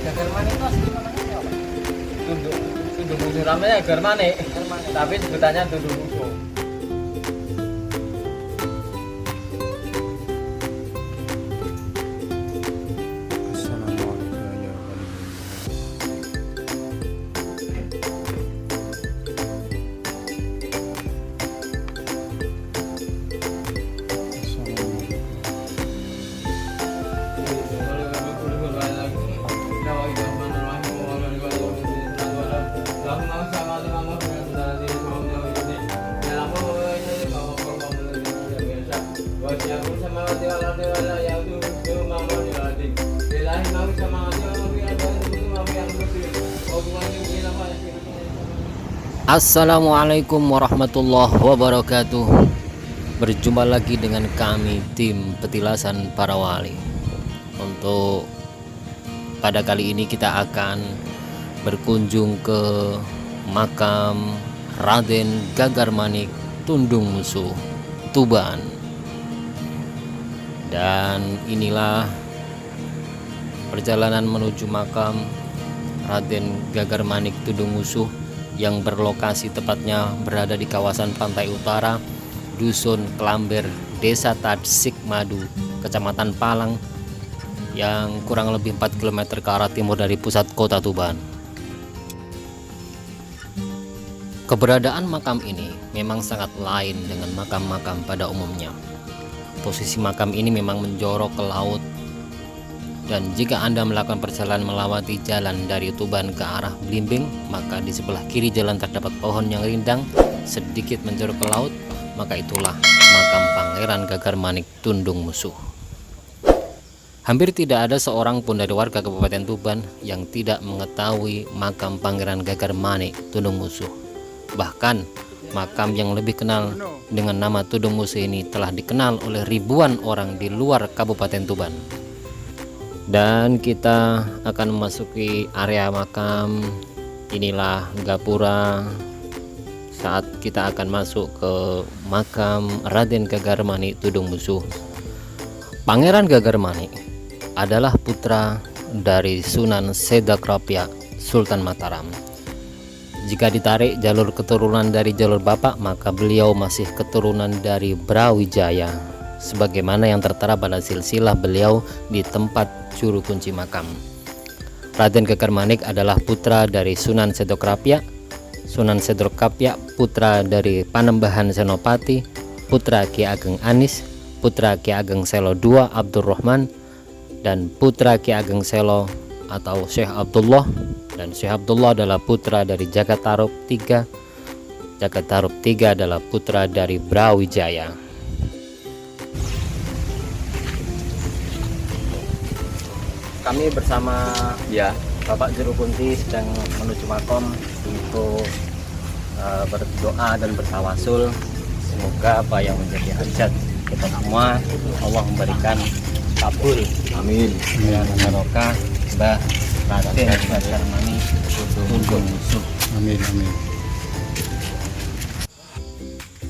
Gagar Manik itu asli namanya apa? Tundung musuh namanya Gagar Manik, tapi sebutannya tundung musuh. Assalamualaikum warahmatullahi wabarakatuh. Berjumpa lagi dengan kami tim Petilasan Para Wali. Untuk pada kali ini kita akan berkunjung ke makam Raden Gagar Manik Tundung Musuh, Tuban. Dan inilah perjalanan menuju makam Raden Gagar Manik Tundung Musuh yang berlokasi tepatnya berada di kawasan pantai utara Dusun Kelamber, Desa Tadsik Madu, Kecamatan Palang, yang kurang lebih 4 km ke arah timur dari pusat kota Tuban. Keberadaan makam ini memang sangat lain dengan makam-makam pada umumnya. Posisi makam ini memang menjorok ke laut, dan jika Anda melakukan perjalanan melewati jalan dari Tuban ke arah Blimbing, maka di sebelah kiri jalan terdapat pohon yang rindang sedikit menjorok ke laut, maka itulah makam Pangeran Gagar Manik Tundung Musuh. Hampir tidak ada seorang pun dari warga Kabupaten Tuban yang tidak mengetahui makam Pangeran Gagar Manik Tundung Musuh. Bahkan makam yang lebih kenal dengan nama Tundung Musuh ini telah dikenal oleh ribuan orang di luar Kabupaten Tuban. Dan kita akan memasuki area makam. Inilah gapura saat kita akan masuk ke makam Raden Gagar Manik Tundung Musuh. Pangeran Gagar Manik adalah putra dari Sunan Sedakrapya, Sultan Mataram. Jika ditarik jalur keturunan dari jalur bapak, maka beliau masih keturunan dari Brawijaya, sebagaimana yang tertera pada silsilah beliau di tempat juru kunci makam. Raden Gagar Manik adalah putra dari Sunan Sedakrapya, Sunan Sedakrapya putra dari Panembahan Senopati, putra Ki Ageng Anis, putra Ki Ageng Selo II Abdurrahman, dan putra Ki Ageng Selo atau Syekh Abdullah. Dan Syekh Abdullah adalah putra dari Jagatarup III. Jagatarup III adalah putra dari Brawijaya. Kami bersama Bapak Juru Kunci sedang menuju makam untuk berdoa dan bertawasul. Semoga apa yang menjadi hajat kita semua Allah memberikan kabul. Amin. Dengan barokah Mbah Raden Gagar Manik Tundung Musuh. Amin, amin.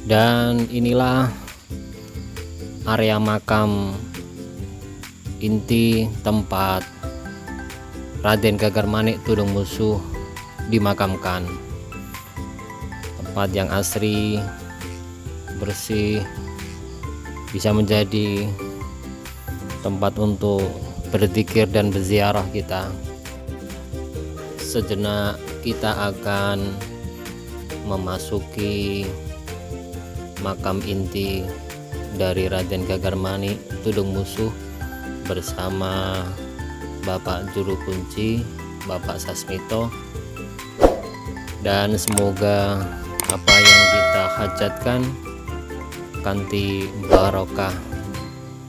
Dan inilah area makam inti tempat Raden Gagar Manik Tundung Musuh dimakamkan. Tempat yang asri, bersih, bisa menjadi tempat untuk berzikir dan berziarah kita. Sejenak kita akan memasuki makam inti dari Raden Gagar Manik Tundung Musuh bersama Bapak Juru Kunci, Bapak Sasmito. Dan semoga apa yang kita hajatkan kanthi barokah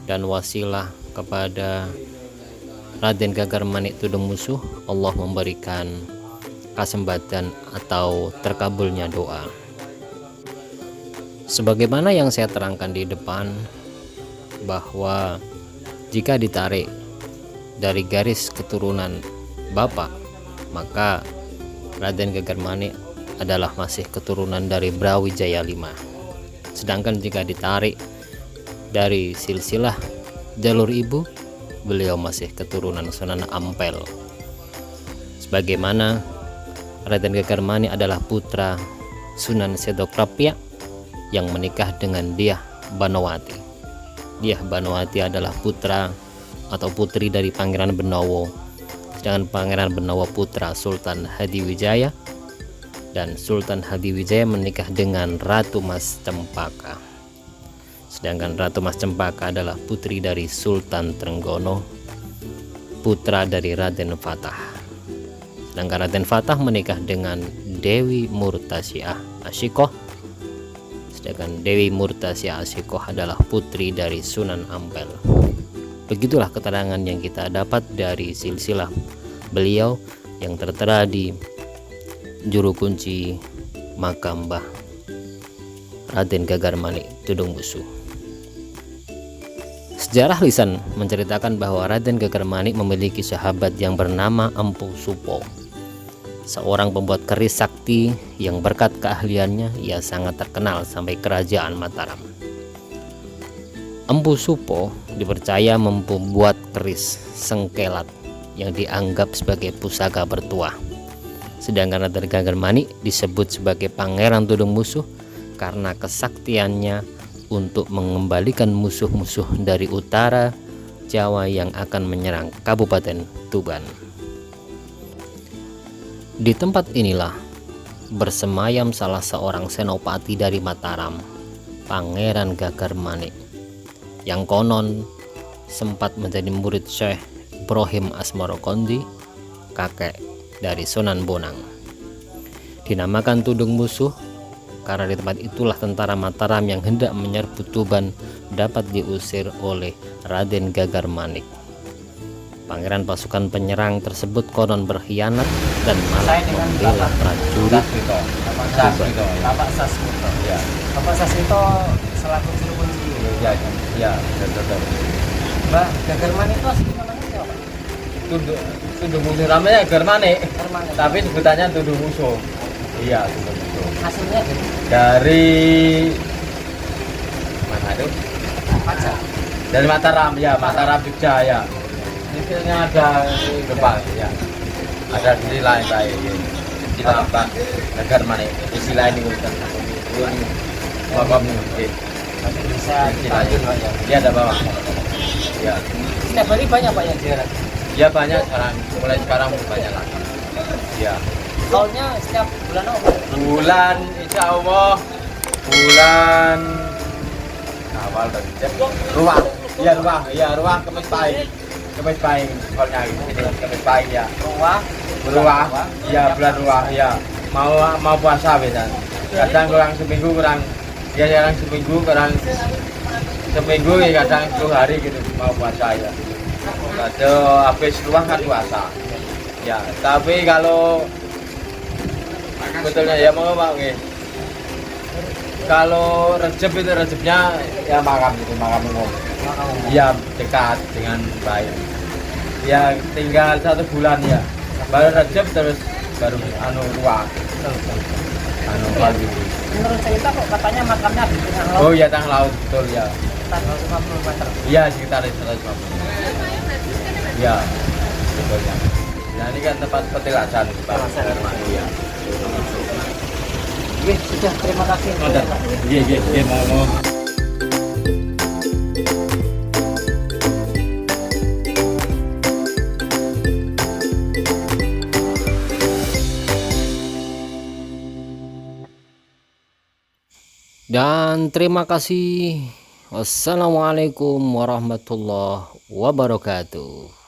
dan wasilah kepada Raden Gagar Manik Tundung Musuh, Allah memberikan kesempatan atau terkabulnya doa. Sebagaimana yang saya terangkan di depan, bahwa jika ditarik dari garis keturunan bapak, maka Raden Gagar Manik adalah masih keturunan dari Brawijaya V. Sedangkan jika ditarik dari silsilah jalur ibu, beliau masih keturunan Sunan Ampel. Sebagaimana Raden Gegar Manik adalah putra Sunan Sedokrapya yang menikah dengan Dyah Banowati. Dyah Banowati adalah putra atau putri dari Pangeran Benowo, sedangkan Pangeran Benowo putra Sultan Hadiwijaya, dan Sultan Hadiwijaya menikah dengan Ratu Mas Cempaka. Sedangkan Ratu Mas Cempaka adalah putri dari Sultan Trenggono, putra dari Raden Fatah. Sedangkan Raden Fatah menikah dengan Dewi Murtasiah Asikoh. Sedangkan Dewi Murtasiah Asikoh adalah putri dari Sunan Ampel. Begitulah keterangan yang kita dapat dari silsilah beliau yang tertera di juru kunci makam Mbah Raden Gegar Manik Tudungmusu. Sejarah lisan menceritakan bahwa Raden Gegar Manik memiliki sahabat yang bernama Empu Supo, seorang pembuat keris sakti yang berkat keahliannya ia sangat terkenal sampai kerajaan Mataram. Empu Supo dipercaya membuat keris sengkelat yang dianggap sebagai pusaka bertuah. Sedangkan Raden Gegar Manik disebut sebagai Pangeran Tudungmusu karena kesaktiannya untuk mengembalikan musuh-musuh dari utara Jawa yang akan menyerang Kabupaten Tuban. Di tempat inilah bersemayam salah seorang senopati dari Mataram, Pangeran Gegar Manik, yang konon sempat menjadi murid Syekh Ibrahim Asmarokondi, kakek dari Sunan Bonang. Dinamakan Tudungmusu karena di tempat itulah tentara Mataram yang hendak menyerbu Tuban dapat diusir oleh Raden Gegar Manik. Pangeran pasukan penyerang tersebut konon berkhianat dan malah membela prajurit Bapak Sasmito. Ya. Bapak Sasmito selaku juru kunci. Ya, betul. Mbah Gegar Manik itu asli namanya siapa? Tudungmusu namanya Gegar Manik, Gegar Manik. tapi sebutannya Tudungmusu. Iya, Tudungmusu. Hasilnya Dari mana itu? Pacar. Dari Mataram, ya, Mataram Jogja ya. Istilahnya ada di depan ya. Ada di lain baik. Istilah apa? Gegar Manik. Istilah ini urusan. Makam ini. Tapi bisa Istilahnya. dipanggil Pak ya. Iya, ada bawah. Ya. Setiap hari banyak Pak yang ziarah. Ya banyak sekarang. Mulai sekarang banyak lagi. Ya. Tahunnya setiap bulan apa? Bulan insya Allah bulan awal dari ruang Kemis Pahing sekolahnya ini Kemis Pahing ya ruang ya bulan ruang ya mau puasa beda kadang kurang seminggu ya kadang 10 hari gitu mau puasa ya kadang habis ruang kan puasa ya tapi kalau betulnya ya mau Pak nggih. Kalau Recepnya ya makam umum. Ya dekat dengan baik. Ya tinggal 1 bulan ya. Baru Recep terus baru ruang. Lagi. Menurut cerita kok katanya makamnya di tengah laut. Oh ya tengah laut betul ya. Tanggal 50 meter. Iya sekitar 150. Ya betul ya. Nah ini kan tempat petilasan Pak Hermani ya. Sudah, terima kasih. Iya, mau. Dan terima kasih. Wassalamualaikum warahmatullahi wabarakatuh.